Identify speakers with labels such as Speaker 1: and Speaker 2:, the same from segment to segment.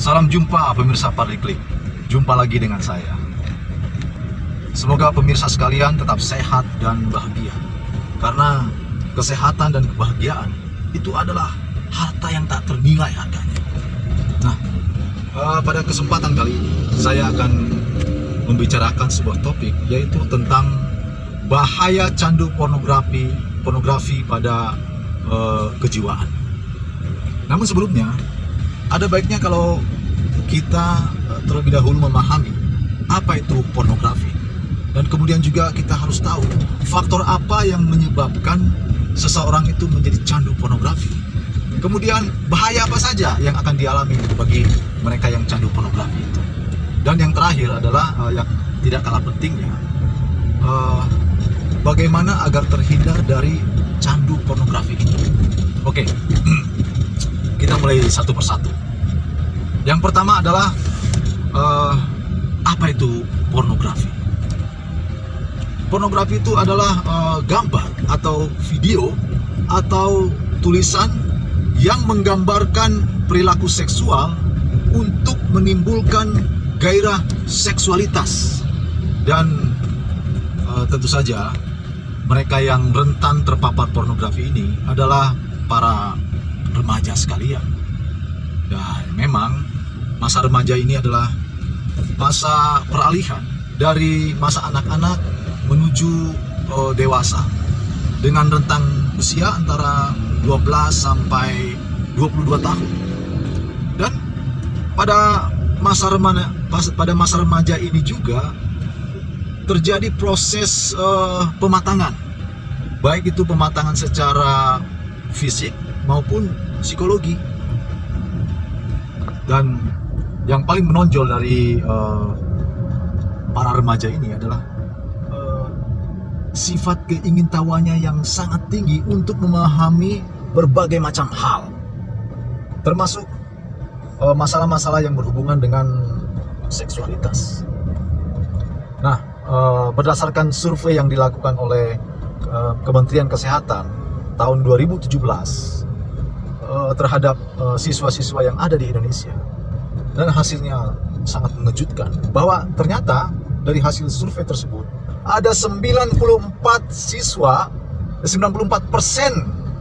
Speaker 1: Salam jumpa pemirsa Parliklik. Jumpa lagi dengan saya. Semoga pemirsa sekalian tetap sehat dan bahagia. Karena kesehatan dan kebahagiaan itu adalah harta yang tak ternilai harganya. Nah, pada kesempatan kali ini saya akan membicarakan sebuah topik, yaitu tentang bahaya candu pornografi pada kejiwaan. Namun sebelumnya, ada baiknya kalau kita terlebih dahulu memahami apa itu pornografi, dan kemudian juga kita harus tahu faktor apa yang menyebabkan seseorang itu menjadi candu pornografi. Kemudian bahaya apa saja yang akan dialami bagi mereka yang candu pornografi itu. Dan yang terakhir adalah yang tidak kalah pentingnya, bagaimana agar terhindar dari candu pornografi ini. Oke, kita mulai satu persatu. Yang pertama adalah apa itu pornografi? Pornografi itu adalah gambar atau video atau tulisan yang menggambarkan perilaku seksual untuk menimbulkan gairah seksualitas. Dan tentu saja mereka yang rentan terpapar pornografi ini adalah para remaja sekalian. Dan memang masa remaja ini adalah masa peralihan dari masa anak-anak menuju dewasa, dengan rentang usia antara 12 sampai 22 tahun. Dan pada masa remaja ini juga terjadi proses pematangan, baik itu pematangan secara fisik maupun psikologi. Dan yang paling menonjol dari para remaja ini adalah sifat keingintahuannya yang sangat tinggi untuk memahami berbagai macam hal, termasuk masalah-masalah yang berhubungan dengan seksualitas. Nah, berdasarkan survei yang dilakukan oleh Kementerian Kesehatan tahun 2017 terhadap siswa-siswa yang ada di Indonesia, dan hasilnya sangat mengejutkan bahwa ternyata dari hasil survei tersebut ada 94%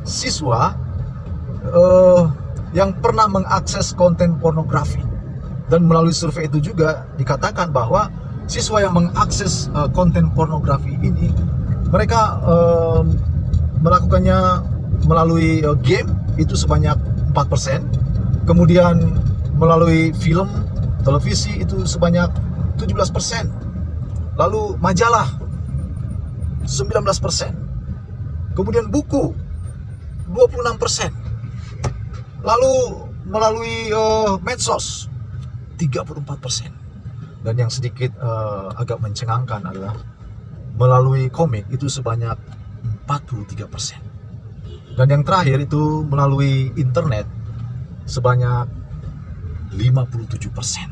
Speaker 1: siswa yang pernah mengakses konten pornografi. Dan melalui survei itu juga dikatakan bahwa siswa yang mengakses konten pornografi ini, mereka melakukannya melalui game itu sebanyak 4%, kemudian melalui film, televisi itu sebanyak 17%, lalu majalah 19%, kemudian buku 26%, lalu melalui medsos 34%, dan yang sedikit agak mencengangkan adalah melalui komik itu sebanyak 43%. Dan yang terakhir itu melalui internet sebanyak 57%.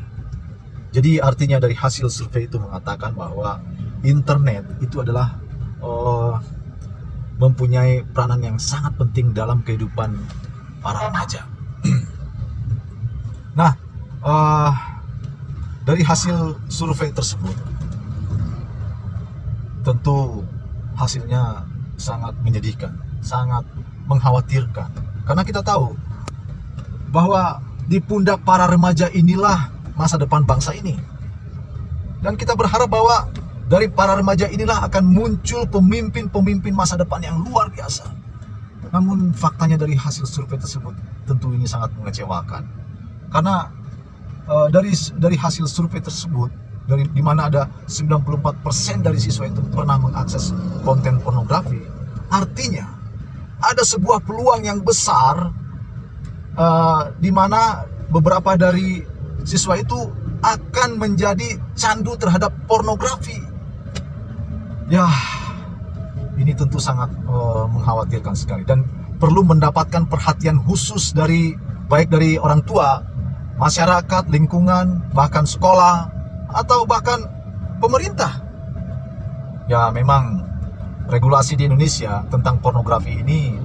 Speaker 1: Jadi artinya dari hasil survei itu mengatakan bahwa internet itu adalah mempunyai peranan yang sangat penting dalam kehidupan para remaja. Nah, dari hasil survei tersebut, tentu hasilnya sangat menyedihkan, sangat mengkhawatirkan, karena kita tahu bahwa di pundak para remaja inilah masa depan bangsa ini, dan kita berharap bahwa dari para remaja inilah akan muncul pemimpin-pemimpin masa depan yang luar biasa. Namun faktanya dari hasil survei tersebut tentu ini sangat mengecewakan, karena dari hasil survei tersebut, di mana ada 94% dari siswa itu pernah mengakses konten pornografi, artinya ada sebuah peluang yang besar di mana beberapa dari siswa itu akan menjadi candu terhadap pornografi. Ya, ini tentu sangat mengkhawatirkan sekali, dan perlu mendapatkan perhatian khusus baik dari orang tua, masyarakat, lingkungan, bahkan sekolah, atau bahkan pemerintah. Ya, memang regulasi di Indonesia tentang pornografi ini,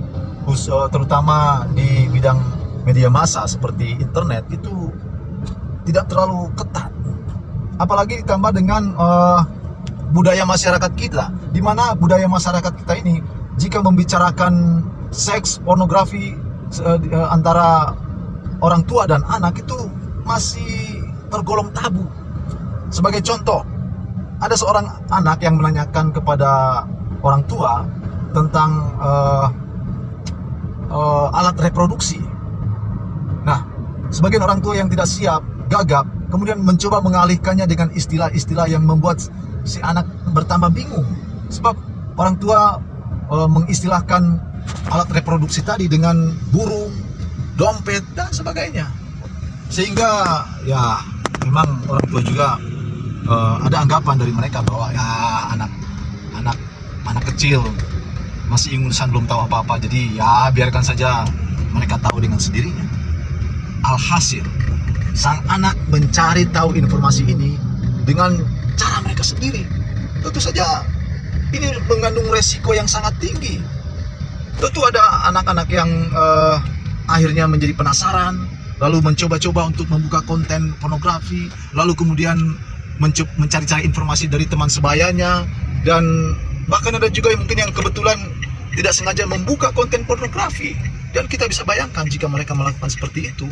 Speaker 1: terutama di bidang media massa seperti internet, itu tidak terlalu ketat. Apalagi ditambah dengan budaya masyarakat kita, di mana budaya masyarakat kita ini jika membicarakan seks, pornografi antara orang tua dan anak itu masih tergolong tabu. Sebagai contoh, ada seorang anak yang menanyakan kepada orang tua tentang alat reproduksi. Nah, sebagian orang tua yang tidak siap, gagap, kemudian mencoba mengalihkannya dengan istilah-istilah yang membuat si anak bertambah bingung. Sebab orang tua mengistilahkan alat reproduksi tadi dengan burung, dompet, dan sebagainya. Sehingga ya memang orang tua juga ada anggapan dari mereka bahwa ya anak kecil masih ingusan, belum tahu apa-apa, jadi ya biarkan saja mereka tahu dengan sendirinya. Alhasil sang anak mencari tahu informasi ini dengan cara mereka sendiri. Tentu saja ini mengandung resiko yang sangat tinggi. Tentu ada anak-anak yang akhirnya menjadi penasaran, lalu mencoba-coba untuk membuka konten pornografi, lalu kemudian mencari-cari informasi dari teman sebayanya, dan bahkan ada juga yang mungkin yang kebetulan tidak sengaja membuka konten pornografi. Dan kita bisa bayangkan jika mereka melakukan seperti itu,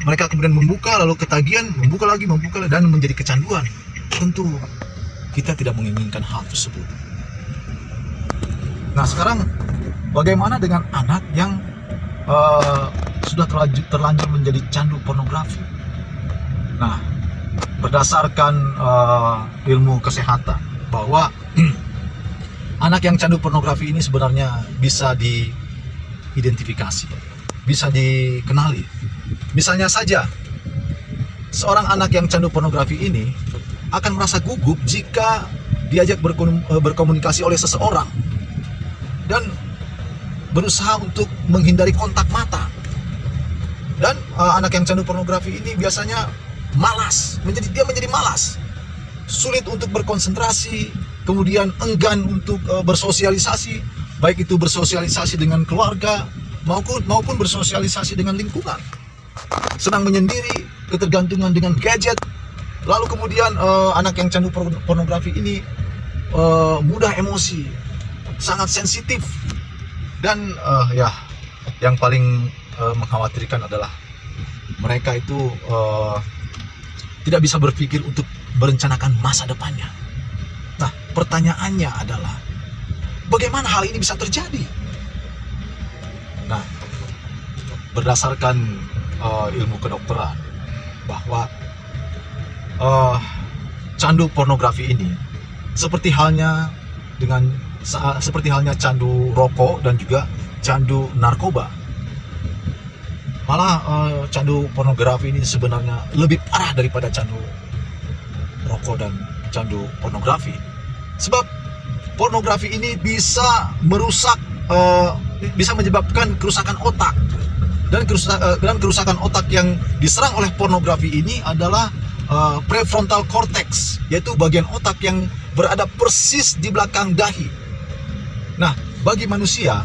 Speaker 1: mereka kemudian membuka, lalu ketagihan, membuka lagi, dan menjadi kecanduan. Tentu kita tidak menginginkan hal tersebut. Nah, sekarang bagaimana dengan anak yang sudah terlanjur menjadi candu pornografi? Nah, berdasarkan ilmu kesehatan, bahwa anak yang candu pornografi ini sebenarnya bisa diidentifikasi, bisa dikenali. Misalnya saja, seorang anak yang candu pornografi ini akan merasa gugup jika diajak berkomunikasi oleh seseorang dan berusaha untuk menghindari kontak mata. Dan anak yang candu pornografi ini biasanya malas, dia menjadi malas, sulit untuk berkonsentrasi, kemudian enggan untuk bersosialisasi, baik itu bersosialisasi dengan keluarga maupun bersosialisasi dengan lingkungan. Senang menyendiri, ketergantungan dengan gadget. Lalu kemudian anak yang candu pornografi ini mudah emosi, sangat sensitif, dan ya yang paling mengkhawatirkan adalah mereka itu tidak bisa berpikir untuk merencanakan masa depannya. Nah, pertanyaannya adalah bagaimana hal ini bisa terjadi? Nah, berdasarkan ilmu kedokteran, bahwa candu pornografi ini seperti halnya candu rokok dan juga candu narkoba. Malah candu pornografi ini sebenarnya lebih parah daripada candu rokok dan candu pornografi. Sebab pornografi ini bisa merusak, bisa menyebabkan kerusakan otak. Dan kerusakan otak yang diserang oleh pornografi ini adalah prefrontal cortex, yaitu bagian otak yang berada persis di belakang dahi. Nah, bagi manusia,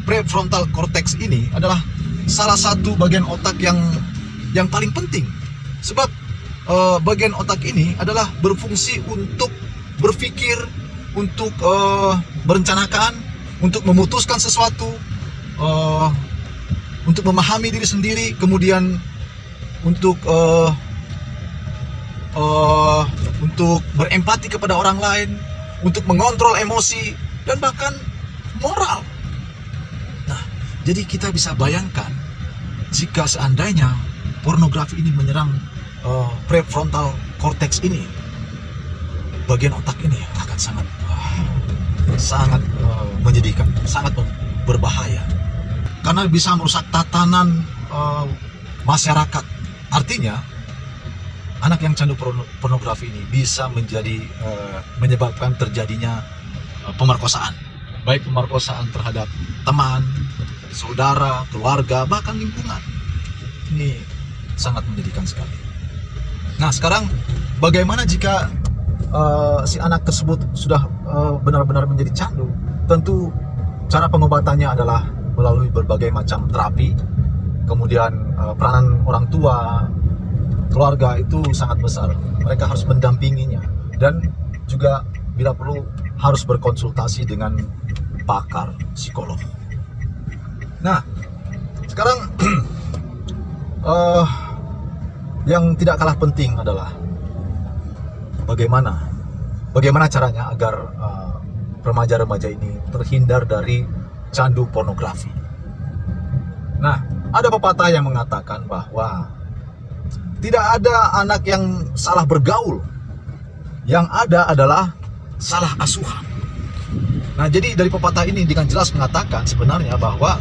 Speaker 1: prefrontal cortex ini adalah salah satu bagian otak yang paling penting. Sebab bagian otak ini adalah berfungsi untuk berpikir, untuk merencanakan, untuk memutuskan sesuatu, untuk memahami diri sendiri, kemudian untuk berempati kepada orang lain, untuk mengontrol emosi, dan bahkan moral. Nah, jadi kita bisa bayangkan jika seandainya pornografi ini menyerang prefrontal cortex ini, bagian otak ini akan sangat menyedihkan, sangat berbahaya, karena bisa merusak tatanan masyarakat. Artinya, anak yang candu pornografi ini bisa menyebabkan terjadinya pemerkosaan, baik pemerkosaan terhadap teman, saudara, keluarga, bahkan lingkungan. Ini sangat menyedihkan sekali. Nah, sekarang bagaimana jika si anak tersebut sudah benar-benar menjadi candu? Tentu cara pengobatannya adalah melalui berbagai macam terapi, kemudian peranan orang tua, keluarga itu sangat besar. Mereka harus mendampinginya dan juga bila perlu harus berkonsultasi dengan pakar psikolog. Nah, sekarang yang tidak kalah penting adalah bagaimana caranya agar remaja-remaja ini terhindar dari candu pornografi. Nah, ada pepatah yang mengatakan bahwa tidak ada anak yang salah bergaul, yang ada adalah salah asuhan. Nah, jadi dari pepatah ini dengan jelas mengatakan sebenarnya bahwa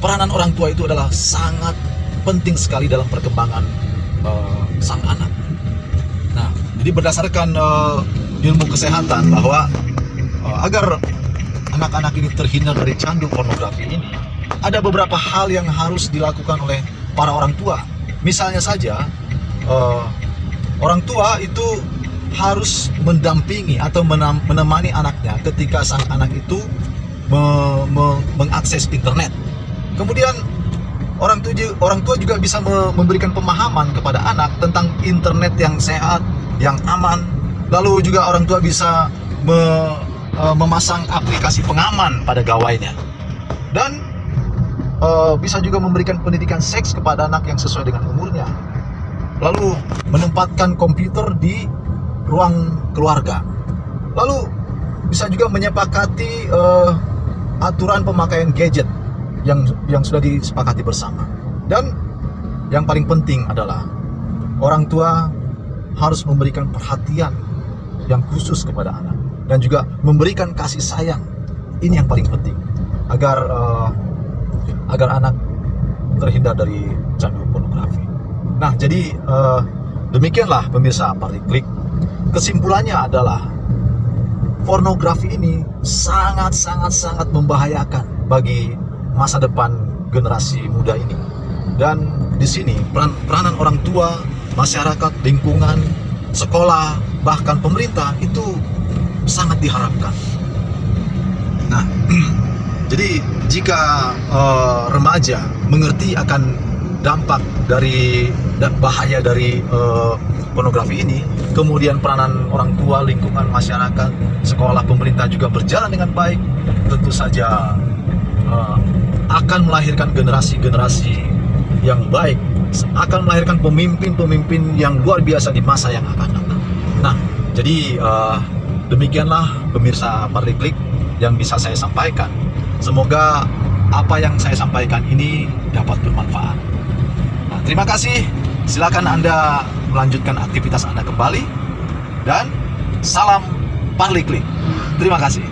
Speaker 1: peranan orang tua itu adalah sangat penting sekali dalam perkembangan sang anak. Nah, jadi berdasarkan ilmu kesehatan bahwa agar anak-anak ini terhindar dari candu pornografi ini, ada beberapa hal yang harus dilakukan oleh para orang tua. Misalnya saja, orang tua itu harus mendampingi atau menemani anaknya ketika sang anak itu mengakses internet. Kemudian orang tua juga bisa memberikan pemahaman kepada anak tentang internet yang sehat, yang aman. Lalu juga orang tua bisa memasang aplikasi pengaman pada gawainya, dan bisa juga memberikan pendidikan seks kepada anak yang sesuai dengan umurnya. Lalu menempatkan komputer di ruang keluarga. Lalu bisa juga menyepakati aturan pemakaian gadget yang sudah disepakati bersama. Dan yang paling penting adalah orang tua harus memberikan perhatian yang khusus kepada anak dan juga memberikan kasih sayang. Ini yang paling penting agar anak terhindar dari candu pornografi. Nah, jadi demikianlah pemirsa Partiklik. Kesimpulannya adalah pornografi ini sangat membahayakan bagi masa depan generasi muda ini. Dan di sini peranan orang tua, masyarakat, lingkungan, sekolah, bahkan pemerintah itu sangat diharapkan. Nah, jadi jika remaja mengerti akan dampak dari bahaya dari pornografi ini, kemudian peranan orang tua, lingkungan, masyarakat, sekolah, pemerintah juga berjalan dengan baik, tentu saja akan melahirkan generasi-generasi yang baik, akan melahirkan pemimpin-pemimpin yang luar biasa di masa yang akan datang. Nah, jadi demikianlah pemirsa Partiklik yang bisa saya sampaikan. Semoga apa yang saya sampaikan ini dapat bermanfaat. Nah, terima kasih. Silakan Anda melanjutkan aktivitas Anda kembali. Dan salam Partiklik. Terima kasih.